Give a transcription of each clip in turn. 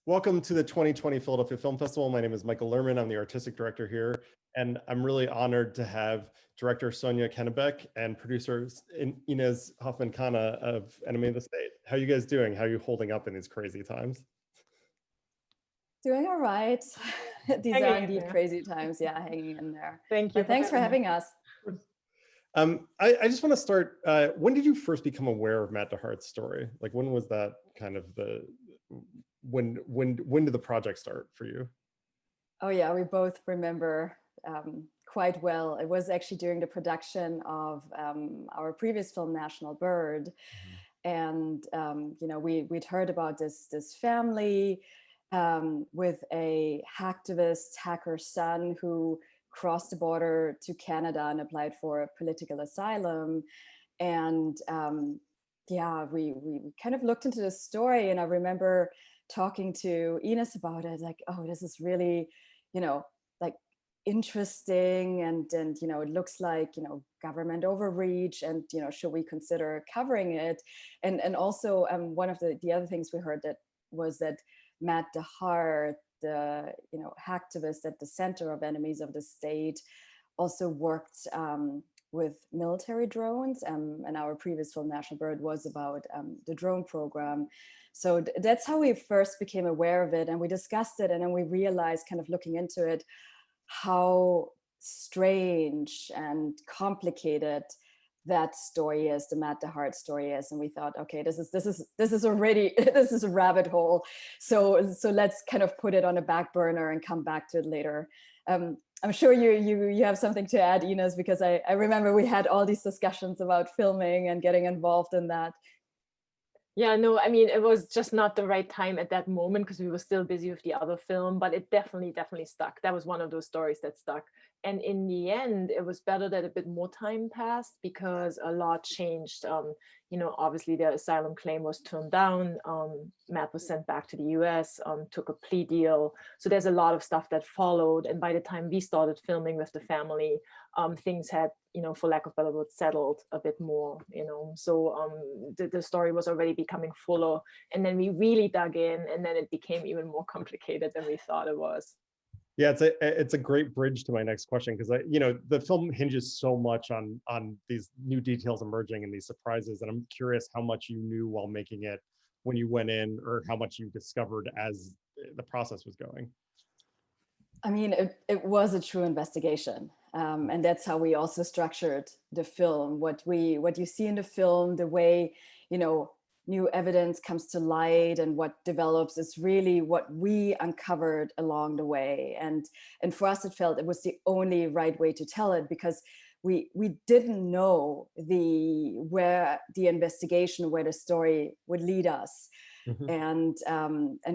Welcome to the 2020 Philadelphia Film Festival. My name is Michael Lerman. I'm the artistic director here, and I'm really honored to have director Sonia Kennebeck and producers Ines, Hofmann, Kanna of Enemy of the State. How are you guys doing? How are you holding up in these crazy times? Doing all right. These Hanging are in indeed there. crazy times. Yeah, hanging in there. Thank you. But thanks for having us. I just want to start. When did you first become aware of Matt DeHart's story? Like, when was that kind of when did the project start for you? Oh yeah, we both remember quite well. It was actually during the production of our previous film, National Bird, and we'd heard about this family with a hacktivist hacker son who crossed the border to Canada and applied for political asylum. And we kind of looked into the story, and I remember talking to Ines about it, like, oh, this is really, like interesting, and it looks like, government overreach, and should we consider covering it? And also one of the other things we heard that was that Matt DeHart, the hacktivist at the center of Enemies of the State, also worked with military drones, and our previous film National Bird was about the drone program. So that's how we first became aware of it, and we discussed it, and then we realized, kind of looking into it, how strange and complicated that story is, the Matt DeHart story is. And we thought, okay, this is already this is a rabbit hole, so let's kind of put it on a back burner and come back to it later. I'm sure you have something to add, Ines, because I remember we had all these discussions about filming and getting involved in that. Yeah, no, I mean, it was just not the right time at that moment because we were still busy with the other film, but it definitely stuck. That was one of those stories that stuck. And in the end, it was better that a bit more time passed because a lot changed. Obviously the asylum claim was turned down. Matt was sent back to the US, took a plea deal. So there's a lot of stuff that followed. And by the time we started filming with the family, things had, for lack of better words, settled a bit more, So the story was already becoming fuller. And then we really dug in, and then it became even more complicated than we thought it was. Yeah, it's a great bridge to my next question, because the film hinges so much on these new details emerging and these surprises, and I'm curious how much you knew while making it when you went in, or how much you discovered as the process was going. I mean, it was a true investigation, and that's how we also structured the film. What you see in the film, the way new evidence comes to light and what develops, is really what we uncovered along the way. And for us, it felt it was the only right way to tell it, because we didn't know where the investigation, where the story would lead us. And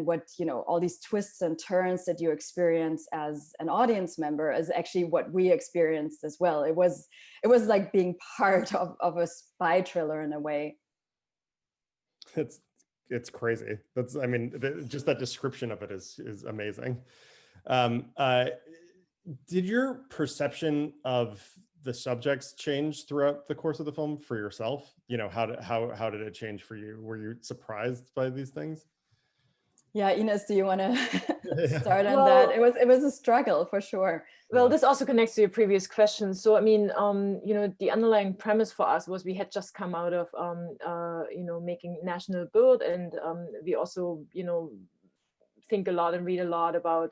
what, all these twists and turns that you experience as an audience member is actually what we experienced as well. It was like being part of a spy thriller in a way. It's crazy. Just that description of it is amazing. Did your perception of the subjects change throughout the course of the film for yourself? How did it change for you? Were you surprised by these things? Yeah, Ines, do you want to start on that? It was a struggle for sure. Well, this also connects to your previous question. So, I mean, the underlying premise for us was we had just come out of, making National Bird, and we also, think a lot and read a lot about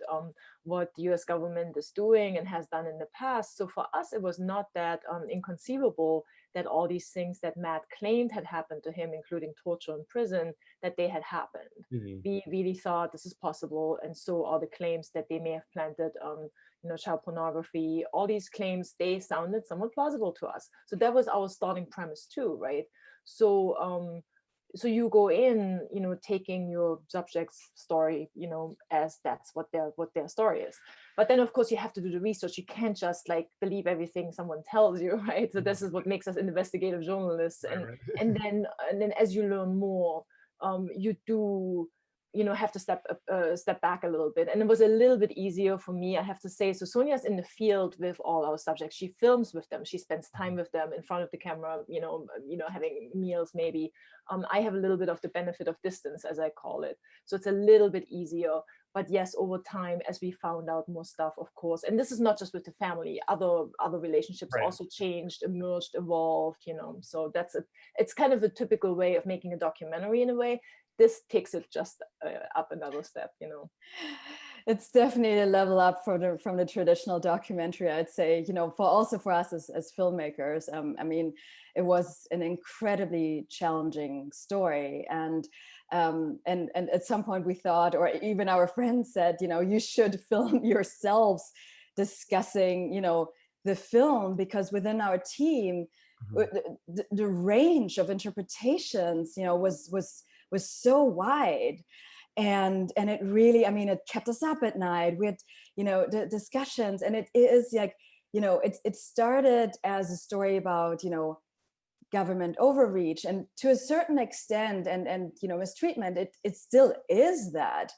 what the US government is doing and has done in the past. So for us, it was not that inconceivable that all these things that Matt claimed had happened to him, including torture in prison, that they had happened. We really thought this is possible. And so all the claims that they may have planted, child pornography, all these claims, they sounded somewhat plausible to us. So that was our starting premise too, right? So you go in, taking your subject's story, as that's what their story is. But then, of course, you have to do the research. You can't just believe everything someone tells you, right? So this is what makes us investigative journalists. And then as you learn more, you do have to step back a little bit. And it was a little bit easier for me, I have to say. So Sonia's in the field with all our subjects. She films with them. She spends time with them in front of the camera, having meals maybe. I have a little bit of the benefit of distance, as I call it. So it's a little bit easier. But yes, over time, as we found out more stuff, of course, and this is not just with the family, other relationships also changed, emerged, evolved, so it's kind of a typical way of making a documentary in a way. This takes it just up another step, It's definitely a level up from the traditional documentary, I'd say, for us as filmmakers. I mean, it was an incredibly challenging story. And at some point we thought, or even our friends said, you should film yourselves discussing, the film, because within our team, the range of interpretations, was so wide. And it really, I mean, it kept us up at night. We had, the discussions, and it is like, it started as a story about, government overreach, and to a certain extent, and mistreatment, it still is that.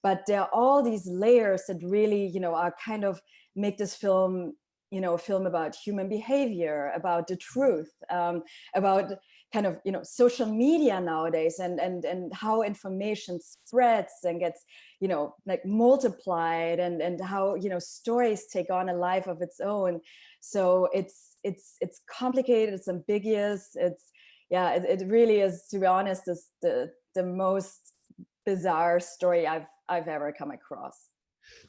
But there are all these layers that really, are kind of make this film, a film about human behavior, about the truth, about kind of, social media nowadays, and how information spreads and gets, like multiplied, and how, stories take on a life of its own. So it's complicated, it's ambiguous, it really is, to be honest, is the most bizarre story I've ever come across.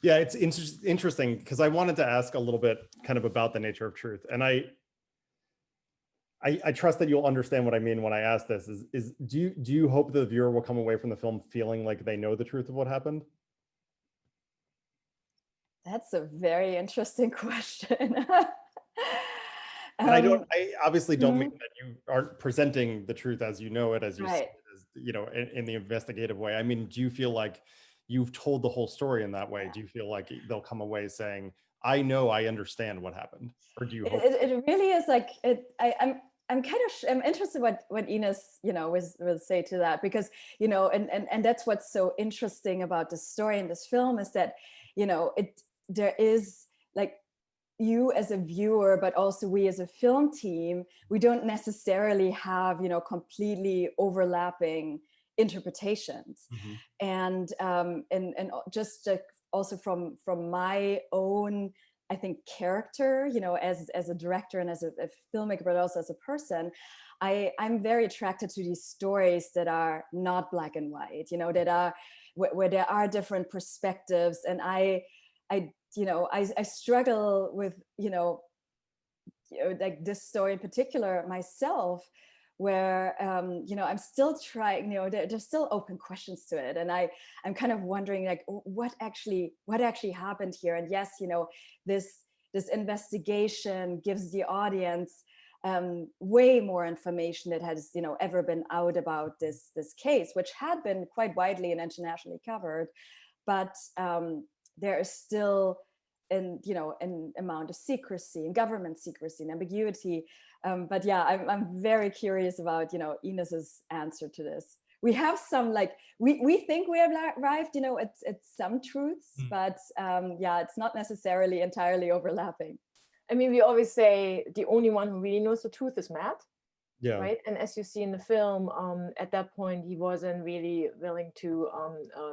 Yeah, it's interesting because I wanted to ask a little bit kind of about the nature of truth, and I trust that you'll understand what I mean when I ask this. Is do you hope the viewer will come away from the film feeling like they know the truth of what happened? That's a very interesting question. And I obviously don't mean that you aren't presenting the truth as you know it, as you see it, as, in the investigative way. I mean, do you feel like you've told the whole story in that way? Do you feel like they'll come away saying, I know, I understand what happened? Or do you hope it really is like it? I'm interested what Ines, will say to that, because, and that's what's so interesting about this story and this film is that, there is like, you as a viewer, but also we as a film team, we don't necessarily have, completely overlapping interpretations. And just also from my own, I think, character, as a director and as a filmmaker, but also as a person, I'm very attracted to these stories that are not black and white, that are where there are different perspectives. And I struggle with, like this story in particular myself, where, I'm still trying, there's still open questions to it. And I'm kind of wondering, like, what actually happened here? And yes, this investigation gives the audience way more information that has, ever been out about this case, which had been quite widely and internationally covered. But there is still an amount of secrecy and government secrecy and ambiguity. But yeah, I'm very curious about, Ines's answer to this. We have some, like, we think we have arrived, it's some truths, but yeah, it's not necessarily entirely overlapping. I mean, we always say the only one who really knows the truth is Matt. Yeah. Right. And as you see in the film, at that point, he wasn't really willing to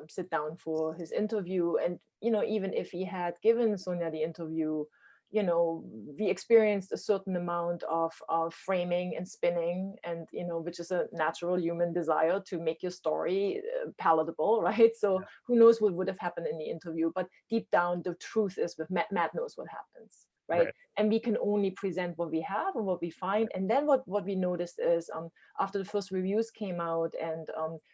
sit down for his interview. And, even if he had given Sonia the interview, we experienced a certain amount of framing and spinning, and, which is a natural human desire to make your story palatable. Right. So who knows what would have happened in the interview. But deep down, the truth is with Matt knows what happens. Right. And we can only present what we have and what we find. And then what we noticed is after the first reviews came out and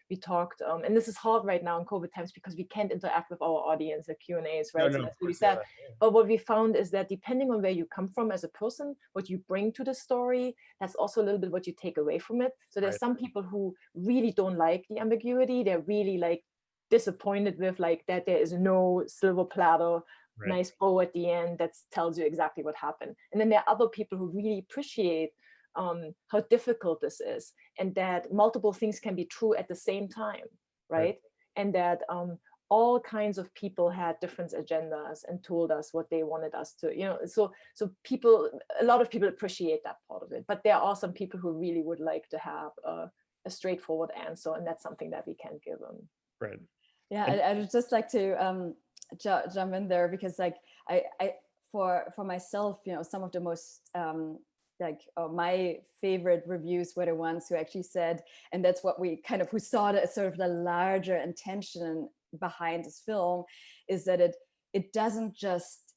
we talked, and this is hard right now in COVID times because we can't interact with our audience at Q&As, right? So that's really sad. But what we found is that depending on where you come from as a person, what you bring to the story, that's also a little bit what you take away from it. So there's some people who really don't like the ambiguity. They're really like disappointed with like that there is no silver platter, nice bow at the end that tells you exactly what happened. And then there are other people who really appreciate how difficult this is and that multiple things can be true at the same time, right? and that all kinds of people had different agendas and told us what they wanted us to, so people, a lot of people appreciate that part of it, but there are some people who really would like to have a straightforward answer, and that's something that we can give them. Right. Yeah, I would just like to jump in there, because like I for myself, some of the most my favorite reviews were the ones who actually said, and that's what we kind of, who saw it as sort of the larger intention behind this film, is that it doesn't just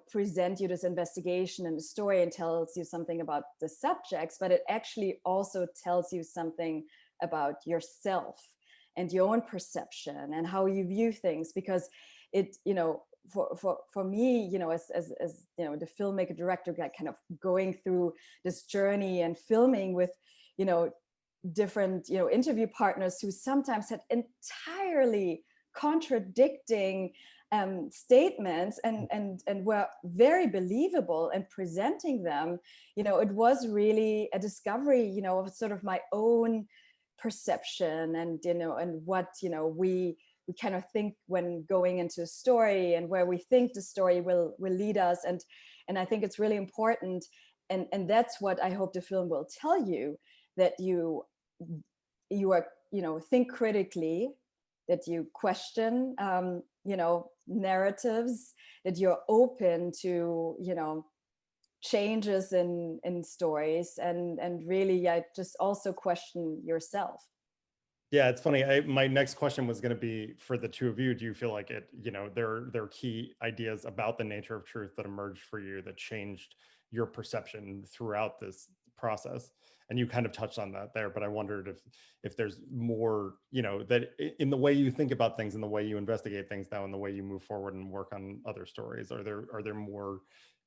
present you this investigation and the story and tells you something about the subjects, but it actually also tells you something about yourself and your own perception and how you view things. Because it, for me, as the filmmaker director, kind of going through this journey and filming with, different, interview partners who sometimes had entirely contradicting statements and were very believable and presenting them, it was really a discovery, of sort of my own perception and, and what, we kind of think when going into a story, and where we think the story will lead us. And I think it's really important. And that's what I hope the film will tell you, that you are, think critically, that you question, narratives, that you're open to, changes in stories, and really, just also question yourself. Yeah, it's funny. My next question was going to be for the two of you. Do you feel like it, there are key ideas about the nature of truth that emerged for you that changed your perception throughout this process? And you kind of touched on that there, but I wondered if there's more, that in the way you think about things and the way you investigate things now and the way you move forward and work on other stories, are there more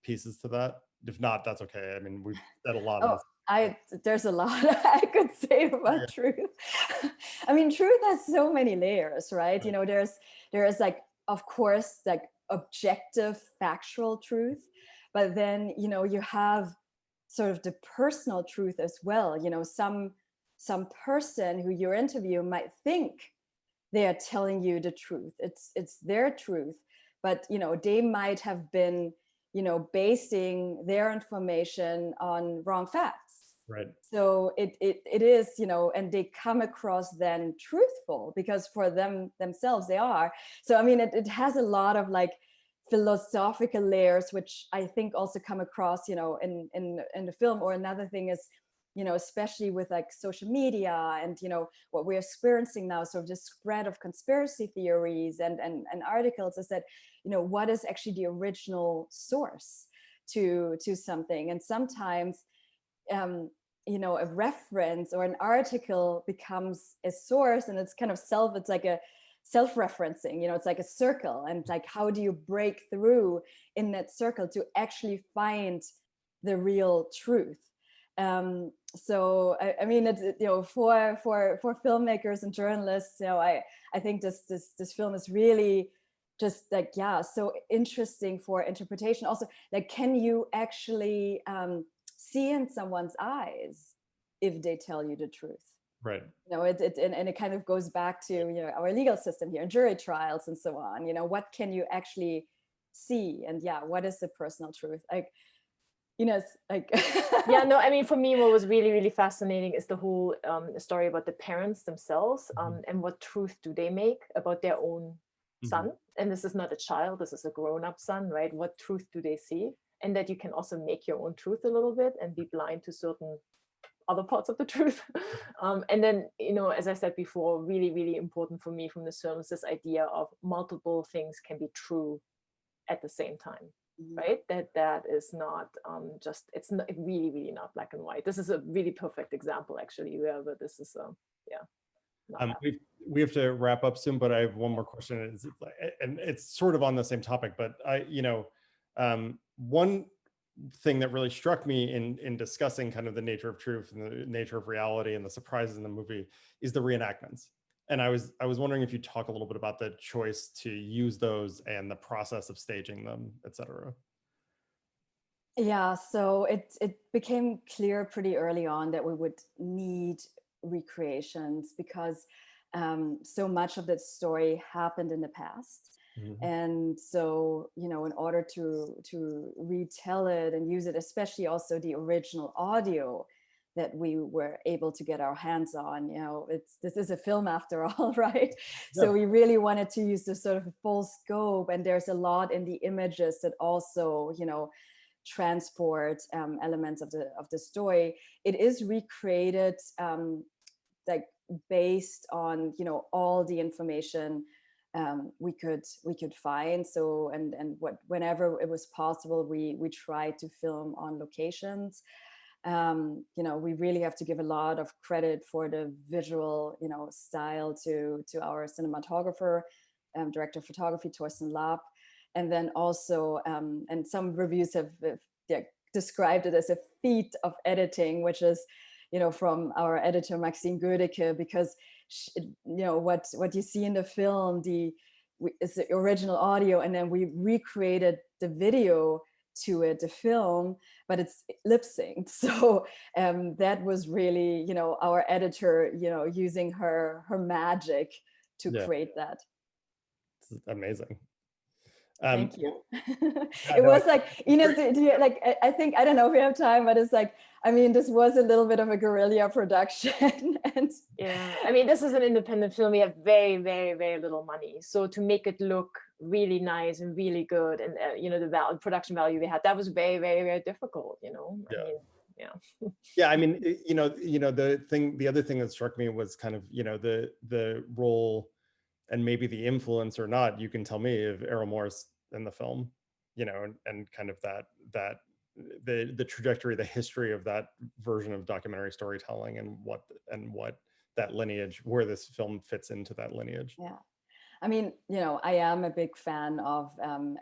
pieces to that? If not, that's okay. I mean, we've said a lot. There's a lot I could say about truth. I mean, truth has so many layers, right? There's like, of course, like objective, factual truth, but then, you have sort of the personal truth as well. Some person who you interview might think they are telling you the truth. It's their truth, but, they might have been, basing their information on wrong facts. Right. So it is, and they come across then truthful because for themselves they are. So I mean, it has a lot of like philosophical layers, which I think also come across, in the film. Or another thing is, especially with like social media and, what we're experiencing now, sort of the spread of conspiracy theories and articles, is that, what is actually the original source to something. And sometimes, a reference or an article becomes a source, and it's kind of it's like a self-referencing, it's like a circle. And like, how do you break through in that circle to actually find the real truth? So I mean, it's, for filmmakers and journalists, I think this film is really just like, so interesting for interpretation. Also, like, can you actually see in someone's eyes if they tell you the truth? Right. And it kind of goes back to, our legal system here, jury trials and so on. What can you actually see? And what is the personal truth? Like, like yeah, no, I mean, for me, what was really, really fascinating is the whole story about the parents themselves, and what truth do they make about their own son. And this is not a child, this is a grown-up son, right? What truth do they see? And that you can also make your own truth a little bit and be blind to certain other parts of the truth. And then, as I said before, really, really important for me from this film is this idea of multiple things can be true at the same time. Right, that is not just, it's not really, really not black and white. This is a really perfect example, actually, but this is we have to wrap up soon, but I have one more question, and it's sort of on the same topic. But one thing that really struck me in discussing kind of the nature of truth and the nature of reality and the surprises in the movie is the reenactments. And I was wondering if you talk a little bit about the choice to use those and the process of staging them, et cetera. Yeah, so it became clear pretty early on that we would need recreations, because so much of that story happened in the past. And so, you know, in order to retell it and use it, especially also the original audio that we were able to get our hands on, you know, this is a film after all, right? Yeah. So we really wanted to use this sort of full scope, and there's a lot in the images that also, you know, transport elements of the story. It is recreated like based on, you know, all the information we could find. So and whenever it was possible, we tried to film on locations. You know, we really have to give a lot of credit for the visual, you know, style to our cinematographer, director of photography, Torsten Lapp. And then also, and some reviews have described it as a feat of editing, which is, you know, from our editor Maxine Gödecke, because you know what you see in the film is the original audio, and then we recreated the video to it, the film, but it's lip synced. So that was really, you know, our editor, you know, using her magic to create that. It's amazing. Thank you. It was like, Ines, like, I think, I don't know if we have time, but it's like, I mean, this was a little bit of a guerrilla production. And yeah, I mean, this is an independent film. We have very, very, very little money. So to make it look really nice and really good, and you know, the production value we had, that was very, very, very difficult, you know. Yeah. I mean, yeah. Yeah, I mean, you know, the other thing that struck me was kind of, you know, the role and maybe the influence or not, you can tell me, of Errol Morris in the film, you know, and kind of that the trajectory, the history of that version of documentary storytelling, and what that lineage, where this film fits into that lineage. Yeah, I mean, you know, I am a big fan of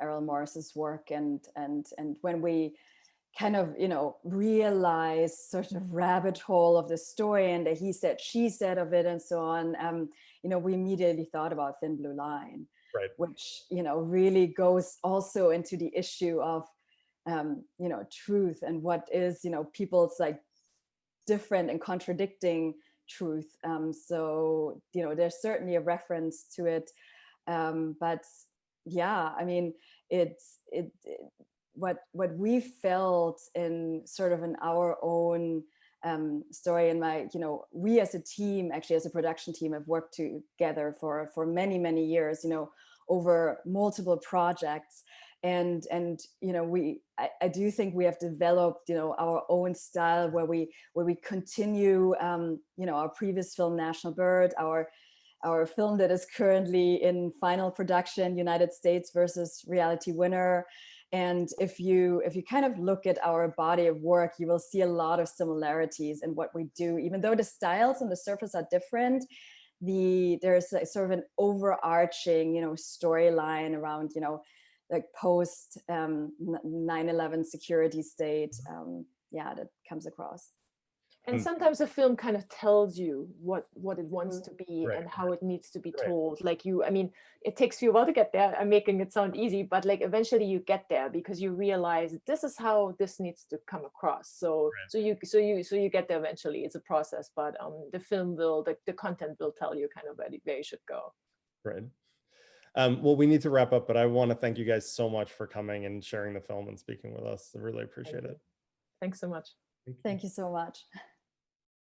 Errol Morris's work, and when we kind of, you know, realize sort of rabbit hole of the story and the he said, she said of it and so on, you know, we immediately thought about Thin Blue Line, right, which, you know, really goes also into the issue of, you know, truth and what is, you know, people's like different and contradicting truth. So, you know, there's certainly a reference to it. But yeah, I mean, what we felt in sort of in our own story, and you know, we as a team, actually as a production team, have worked together for many years, you know, over multiple projects, and you know, I do think we have developed, you know, our own style where we continue, you know, our previous film National Bird, our film that is currently in final production, United States versus Reality Winner. And if you kind of look at our body of work, you will see a lot of similarities in what we do, even though the styles on the surface are different. There's a sort of an overarching, you know, storyline around, you know, like post 9/11 security state, yeah, that comes across. And sometimes a film kind of tells you what it wants to be, right, and how it needs to be right, told. Like I mean, it takes you a while to get there. I'm making it sound easy, but like eventually you get there because you realize this is how this needs to come across. So right. so you get there eventually. It's a process, but the film will, the content will tell you kind of where you should go. Right. Well, we need to wrap up, but I want to thank you guys so much for coming and sharing the film and speaking with us. I really appreciate it. Thanks so much. Thank you so much.